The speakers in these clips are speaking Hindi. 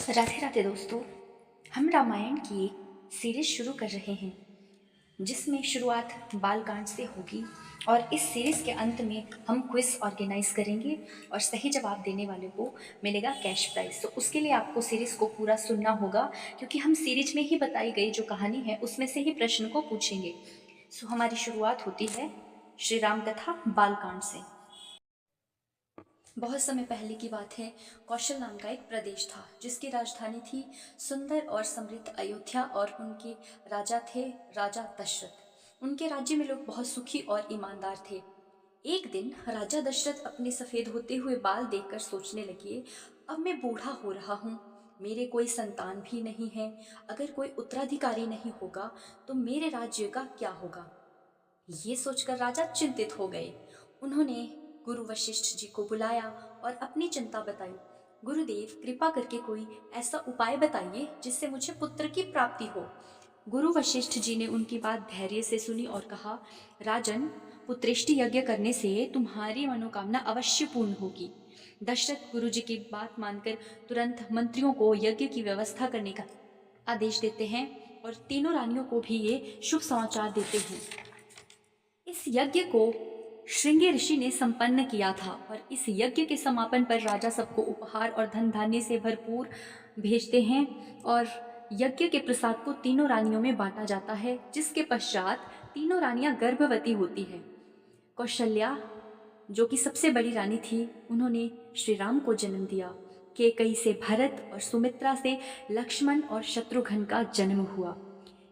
राधे राधे दोस्तों। हम रामायण की एक सीरीज शुरू कर रहे हैं जिसमें शुरुआत बालकांड से होगी और इस सीरीज के अंत में हम क्विज ऑर्गेनाइज करेंगे और सही जवाब देने वाले को मिलेगा कैश प्राइज। तो उसके लिए आपको सीरीज को पूरा सुनना होगा क्योंकि हम सीरीज में ही बताई गई जो कहानी है उसमें से ही प्रश्न को पूछेंगे। सो हमारी शुरुआत होती है श्री राम कथा बालकांड से। बहुत समय पहले की बात है। कौशल नाम का एक प्रदेश था जिसकी राजधानी थी सुंदर और समृद्ध अयोध्या और उनके राजा थे राजा दशरथ। उनके राज्य में लोग बहुत सुखी और ईमानदार थे। एक दिन राजा दशरथ अपने सफ़ेद होते हुए बाल देखकर सोचने लगे, अब मैं बूढ़ा हो रहा हूँ, मेरे कोई संतान भी नहीं है, अगर कोई उत्तराधिकारी नहीं होगा तो मेरे राज्य का क्या होगा। ये सोचकर राजा चिंतित हो गए। उन्होंने गुरु वशिष्ठ जी को बुलाया और अपनी चिंता बताई। गुरुदेव, कृपा करके कोई ऐसा उपाय बताइए जिससे मुझे पुत्र की प्राप्ति हो। गुरु वशिष्ठ जी ने उनकी बात धैर्य से सुनी और कहा, राजन, पुत्रेष्टि यज्ञ करने से तुम्हारी मनोकामना अवश्य पूर्ण होगी। दशरथ गुरु जी की बात मानकर तुरंत मंत्रियों को यज्ञ की व्यवस्था करने का आदेश देते हैं और तीनों रानियों को भी ये शुभ समाचार देते हैं। इस यज्ञ को श्रृंगी ऋषि ने संपन्न किया था और इस यज्ञ के समापन पर राजा सबको उपहार और धन धान्य से भरपूर भेजते हैं और यज्ञ के प्रसाद को तीनों रानियों में बांटा जाता है, जिसके पश्चात तीनों रानियां गर्भवती होती है। कौशल्या, जो कि सबसे बड़ी रानी थी, उन्होंने श्री राम को जन्म दिया। कैकेयी से भरत और सुमित्रा से लक्ष्मण और शत्रुघ्न का जन्म हुआ।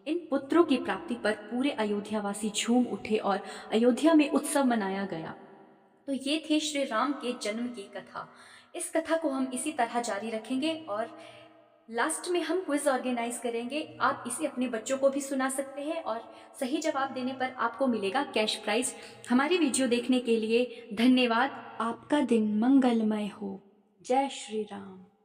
इन पुत्रों की प्राप्ति पर पूरे अयोध्यावासी झूम उठे और अयोध्या में उत्सव मनाया गया। तो ये थे श्री राम के जन्म की कथा। इस कथा को हम इसी तरह जारी रखेंगे और लास्ट में हम क्विज ऑर्गेनाइज करेंगे। आप इसे अपने बच्चों को भी सुना सकते हैं और सही जवाब देने पर आपको मिलेगा कैश प्राइज। हमारी वीडियो देखने के लिए धन्यवाद। आपका दिन मंगलमय हो। जय श्री राम।